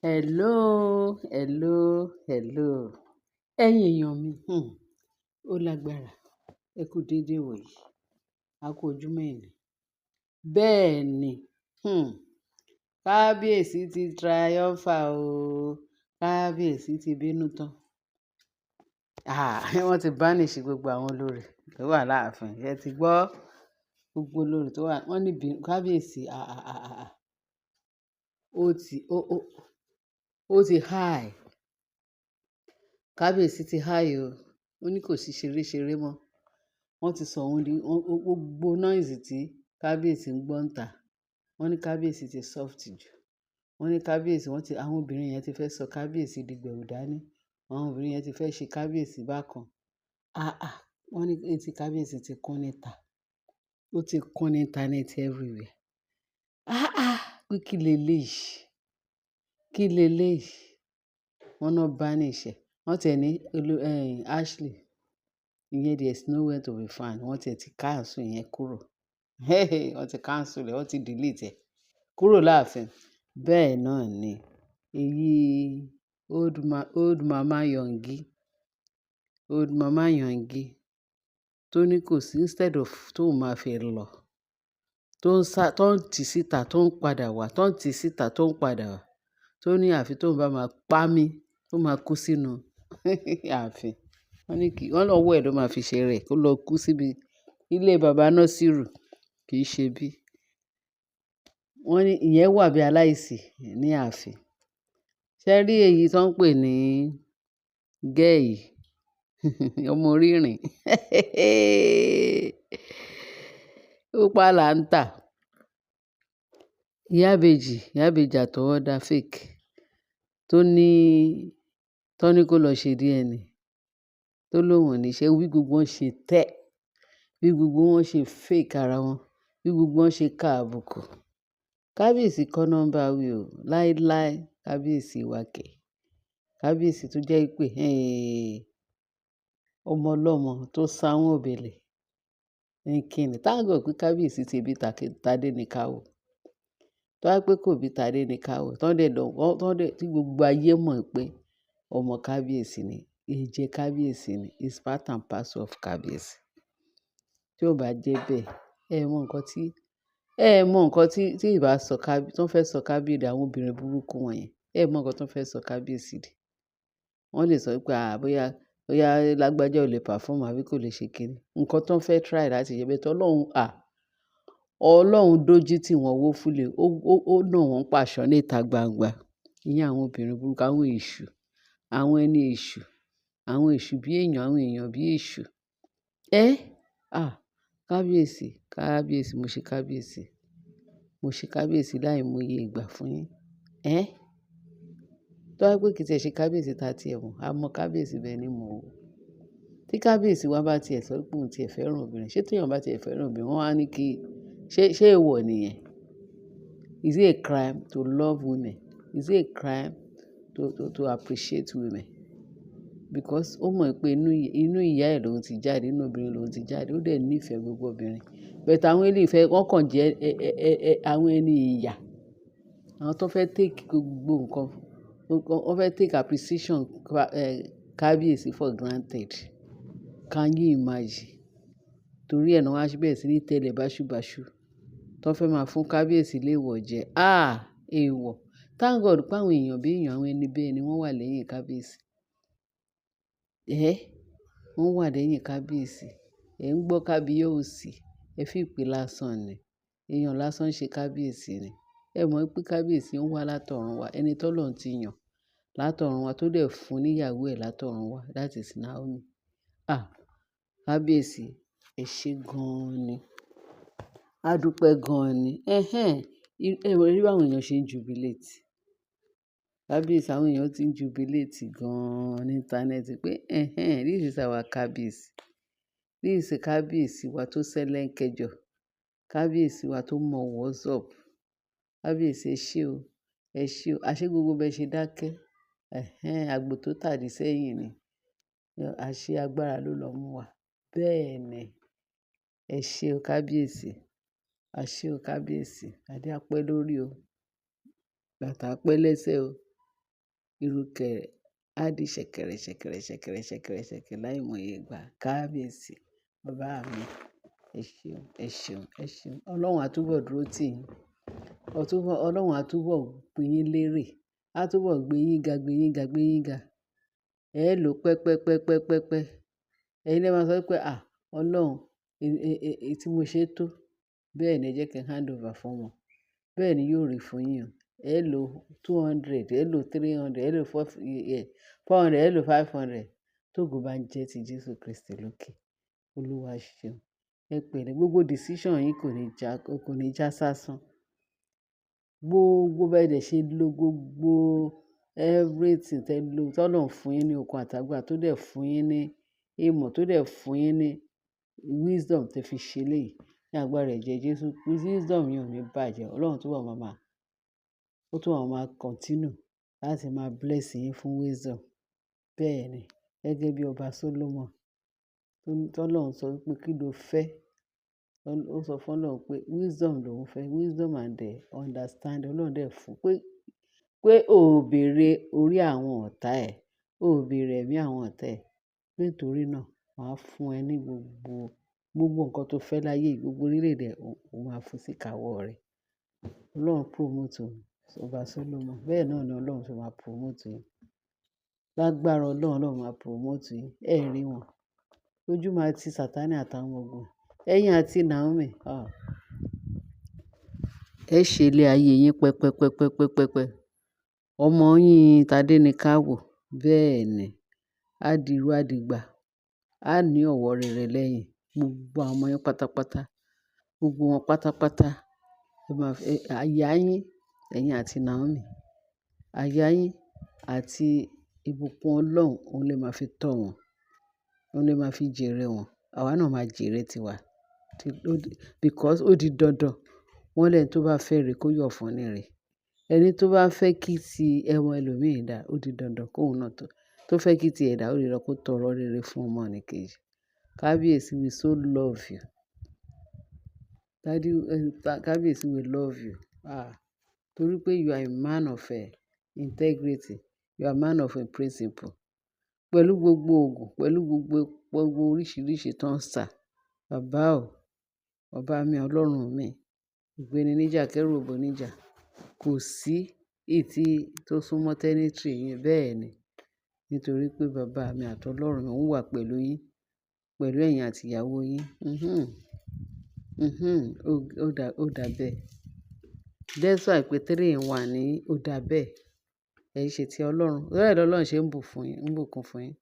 Hello, hello, hello. Ẹ̀yin èèyàn mi, ó lágbára. Ẹ kú dédé wòyí. A kú ojúmọ́ ẹni. Bẹ́ẹ̀ ni, kábíyèsí ti triumphal o. Kábíyèsí ti bínú tán. Wọ́n ti banish gbogbo àwọn olórí tó wà láàfin. Ẹ ti gbọ́ gbogbo olórí tó wà. Wọ́n ní kábíyèsí, ó ti high. Kábíyèsí ti high o. Ó ní kò sí ṣeréṣeré mọ́. Wọ́n ti sọ òun di gbogbo noise tí kábíyèsí ń gbọ́ ń tà. Wọ́n ní kábíyèsí ti soft jù. Wọ́n ní kábíyèsí, àwọn obìnrin yẹn ti fẹ́ sọ kábíyèsí di gbẹ̀wù dání. Àwọn obìnrin yẹn ti fẹ́ ṣe kábíyèsí bákan. Wọ́n ní etí kábíyèsí ti kún níta. Ó ti kún ní internet everywhere. Pé kí leléyìí? Kí leléyìí? Wọ́n náà banish ẹ̀. Wọ́n tiẹ̀ ní Ashley, ìyẹn there's nowhere to be found. Wọ́n tiẹ̀ ti cancel ìyẹn kúrò. Wọ́n ti cancel ẹ̀, wọ́n ti delete ẹ̀ kúrò láàfin. Bẹ́ẹ̀ náà ni èyí old mama Yongi tó ní kò sí, instead of tóun máa fi lọ, tó ń tì síta tó ń padà wá, tó ń tì síta tó ń padà wá, tó ní àfi tóun bá máa pa mí, tó máa kú sínú ààfin. Wọ́n lọ́wọ́ ẹ̀ ló máa fi ṣe rẹ̀ kó lọ kú síbi ilé baba Nasiru, kì í ṣe bí. Wọ́n ní ìyẹn wà bí aláìsí ní ààfin. Ṣé rí èyí tó ń pè ní gẹ́ẹ̀ ọmọ orírìn? Ó pa là ń tà. Ìyá ìbejì àtọwọ́dá fake tó ní kó lọ ṣe DNA, tó lóun ò ní ṣe, bí gbogbo wọn ṣe tẹ́, bí gbogbo wọn ṣe fake ara wọn, bí gbogbo wọn ṣe ká àbùkù. Kábíyèsí kọ́ nọ́mbà wí o, láíláí kábíyèsí wa kẹ̀. Kábíyèsí tó jẹ́ pé ọmọ ọlọ́mọ tó sáwọn òbèlè ní kíni. Thank God pé kábíyèsí ti bí Tadé ní káwò. Tó wá pé kò bí Tadé ní káwò, tí gbogbo ayé mọ̀ pé ọmọ kábíyèsí ni, ìjẹ kábíyèsí ni, is part and parcel of kábíyèsí. Tí ó bá jẹ́ bẹ́ẹ̀, ẹ mọ nǹkan tí ìbá sọ kábíyèsí, tó fẹ́ sọ kábíyèsí, àwọn obìnrin burúkú wọ̀nyẹn. Ẹ mọ nǹkan tó fẹ́ sọ kábíyèsí di. Wọ́n lè sọ pé bóyá lágbájá ò lè perform àbí kò lè ṣe kíni. Nǹkan tó fẹ́ try láti ṣe bẹ́ẹ̀ tó Ọlọ́run dójú tí wọ́n wó fúlẹ̀, ó nà wọ́n pàṣán níta gbangba. Ìyẹn àwọn obìnrin burúkú, àwọn èṣù, àwọn ẹni èṣù, àwọn èṣù bí èèyàn, àwọn èèyàn bí èṣù. Kábíyèsí, mo ṣe kábíyèsí láìmọye ìgbà fún yín. Tó wá pé kì í tiẹ̀ ṣe kábíyèsí ta tí ẹ mọ̀, a mọ kábíyèsí bẹ́ẹ̀ ni mò ń wò. Tí kábíyèsí wa bá tiẹ̀ sọ pé òun tiẹ̀ fẹ́ràn obìnrin, ṣé tí èèyàn bá tiẹ̀ fẹ́ràn obìnrin, wọ́n á ní ṣé èèwọ̀ nìyẹn? Is it a crime to love women? Is it a crime to appreciate women? Because ó mọ̀ pé inú ìyá ẹ̀ lòun ti jáde, inú obìnrin lòun ti jáde, ó dẹ̀ nífẹ̀ẹ́ gbogbo obìnrin. But àwọn eléyìí wọ́n kàn jẹ́ àwọn ẹni ìyà. Àwọn tó fẹ́ take gbogbo nǹkan, wọ́n fẹ́ take appreciation kábíyèsí for granted. Can you imagine? Torí ẹ̀ náà wọ́n á bẹ̀rẹ̀ sí ní tẹ́lẹ̀ báṣubàṣu. Tó fẹ́ máa fún kábíyèsí léèwọ̀ jẹ. Èèwọ̀. Thank God pé àwọn èèyàn bí èèyàn, àwọn ẹni bẹ́ẹ̀ ni wọ́n wà lẹ́yìn kábíyèsí. Wọ́n wà lẹ́yìn kábíyèsí. Ẹ ń gbọ́ kábíyèsí, ẹ fi ìpè lásán ni. Èèyàn lásán ṣe kábíyèsí ni. Ẹ mọ̀ pé kábíyèsí ń wá látọ̀run wá. Ẹni tó lọ́run ti yàn látọ̀run wá tó dẹ̀ fún níyàwó ẹ̀ látọ̀run wá, that is Naomi. Kábíyèsí, ẹ ṣé gan-an ni. A dúpẹ́ gan-an ni. Ẹ rí bí àwọn èèyàn ṣe ń jubilate. Kábíyèsí, àwọn èèyàn ti ń jubilate gan-an ní íńtánẹ́ẹ̀tì pé this is our kábíyèsí. This is kábíyèsí wa tó ṣẹlẹ́ńkẹ́jọ. Kábíyèsí wa tó mọ what's up. Kábíyèsí, ẹ ṣé o. Ẹ ṣé o. Àṣé gbogbo bẹ́ẹ̀ ṣe dákẹ́. Àgbò tó tàdí sẹ́yìn ni. Àṣé agbára ló lọ mú wa. Bẹ́ẹ̀ ni. Ẹ ṣé o kábíyèsí. Àṣé o kábíyèsí. Adé á pẹ́ lórí o. Bàtà á pẹ́ lẹ́sẹ̀ o. ìrùkẹ̀rẹ̀ á di ṣẹ̀kẹ̀rẹ̀ ṣẹ̀kẹ̀rẹ̀ ṣẹ̀kẹ̀rẹ̀ ṣẹ̀kẹ̀rẹ̀ ṣẹ̀kẹ̀rẹ̀ láìmọye ìgbà. Kábíyèsí, bàbá mi. Ẹ ṣeun, ẹ ṣeun, ẹ ṣeun. Ọlọ́run á túbọ̀ dúró tì yín. Ọlọ́run á túbọ̀ pín yín lérè. Á túbọ̀ gbé yín ga, gbé yín ga, gbé yín ga. Ẹ lò pẹ́pẹ́pẹ́pẹ́pẹ́. Ẹ̀yin lè máa sọ pé, Ọlọ́run, tí mo ṣe tó. Bẹ́ẹ̀ ni ẹ jẹ́ kí n hand over fún wọn. Bẹ́ẹ̀ ni yóò rí fún yín o. Ẹ lò 200, ẹ lò 300, ẹ lò 400, ẹ lò 500. Tógo bá ń jẹ́ ti Jésù Kristi lókè. Olúwa ṣeun. Ẹ pẹ̀lẹ́, gbogbo decision yín kò ní já sásán. Gbogbo bẹ́ẹ̀ dẹ̀ ṣe lo gbogbo everything tọ́lọ́run fún yín ní okun àtàgbà, tó dẹ̀ fún yín ní ìmọ̀, tó dẹ̀ fún yín ní wisdom tẹ fi ṣe léyìí. Ní agbára ẹ̀jẹ̀ Jésù, wisdom yín ò ní bàjẹ́. Ọlọ́run túbọ̀ máa continue láti máa bless yín fún wisdom. Bẹ́ẹ̀ ni, gẹ́gẹ́ bí ọba Solomon, tọ́lọ́run sọ pé kí ló fẹ́? Ó sọ fún Ọlọ́run pé wisdom lòun fẹ́, wisdom and understanding. Ọlọ́run dẹ̀ fún pé ò béèrè orí àwọn ọ̀tá ẹ̀, ò béèrè ẹ̀mí àwọn ọ̀tá ẹ̀. Nítorí náà, màá fún ẹ ní gbogbo nǹkan tó fẹ́ láyé, gbogbo orílẹ̀-èdè ó máa fún sí ìkáwọ́ rẹ̀. Ọlọ́run promote ọba Solomon. Bẹ́ẹ̀ náà ni Ọlọ́run ṣe máa promote yín. Lágbára Ọlọ́run máa promote yín. Ẹ rí wọn. Ojú máa ti Sátánì àtàwọn ogun. Ẹ̀yin àti Naomi, ẹ ṣe ilé ayé yín pẹ́pẹ́pẹ́pẹ́pẹ́pẹ́. Ọmọ yín Tádéníkáwò, bẹ́ẹ̀ ni, á di irú àdìgbà. Á ní ọ̀wọ̀ rere lẹ́yìn. Gbogbo àwọn ọmọ yín pátápátá, gbogbo wọn pátápátá. Àyà yín, ẹ̀yin àti Naomi, àyà yín àti ìbùkún Ọlọ́run, òun lè máa fi tọ́ wọn. Òun lè máa fi jèrè wọn. Àwa náà máa jèrè tiwa. Because ó di dandan. Wọ́n lẹ́ni tó bá fẹ́ ire kó yọ̀ fún ni ire. Ẹni tó bá fẹ́ kí ti ẹmọ ẹlòmíì dà, ó di dandan kóun náà tó fẹ́ kí ti ẹ̀ dà, ó di dandan kó tọrọ rere fún ọmọnìkejì. Kábíyèsí, we so love you. Daddy, Kábíyèsí, we love you. Torí pé you are a man of integrity. You are a man of principle. Pẹ̀lú gbogbo ogun, pẹ̀lú gbogbo oríṣiríṣi tó ń sà. Bàbá o, bàbá mi, Ọlọ́run mi, ìgbéni níjà, kẹ́rù òbò níjà. Kò sí ìtí tó súnmọ́ territory yín. Bẹ́ẹ̀ ni. Nítorí pé bàbá mi àti Ọlọ́run mi ń wà pẹ̀lú yín, pẹ̀lú ẹ̀yin àti ìyàwó yín. Ó dà bẹ́ẹ̀. That's why pé 3 in 1 ní ó dà bẹ́ẹ̀. Ẹ ṣe ti Ọlọ́run. Bẹ́ẹ̀ ni Ọlọ́run ṣe ń bùkún fún yín.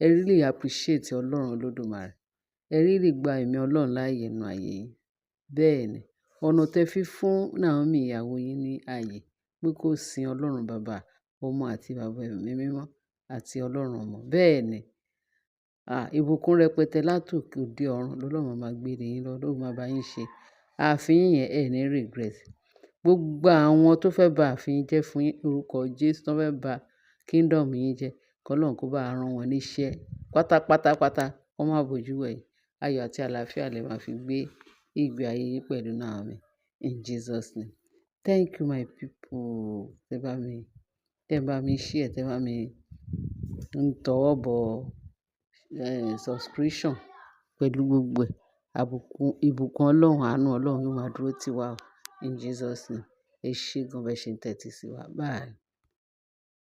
Ẹ really appreciate Ọlọ́run Olódùmarè. Ẹ really gba ẹ̀mí Ọlọ́run láàyè nínú ayé yín. Bẹ́ẹ̀ ni. Ọ̀nà tẹ fi fún Naomi ìyàwó yín ní ààyè pé kó sin Ọlọ́run bàbá, ọmọ àti bàbá ẹ̀mí mímọ́ àti Ọlọ́run ọmọ. Bẹ́ẹ̀ ni. Ìbùkún rẹpẹtẹ látòkè òde ọ̀run lọ́lọ́run máa gbé lé yín lọ, ló máa bá yín ṣe. Ààfin yín yẹn ẹ ní regret. Gbogbo àwọn tó fẹ́ ba ààfin yín jẹ́ fún yín, orúkọ Jésù tó fẹ́ ba kingdom yín jẹ́, kọ́lọ́run kó bá rán wọn níṣẹ́ pátápátápátá. Wọ́n máa bojú wẹ̀yìn. Ayọ̀ àti àlàáfíà lẹ máa fi gbé ìgbé ayé yín pẹ̀lú Naomi. In Jesus' name. Thank you, my people. Tẹ́ bá mi share, tẹ́ bá mi tọwọ́ bọ subscription pẹ̀lú gbogbo ẹ̀. Ìbùkún Ọlọ́run, àánú Ọlọ́run yóò máa dúró tì wá o. In Jesus' name. Ẹ ṣé gan bẹ́ẹ̀ ṣe ń tẹ́tí sí wa. Bye.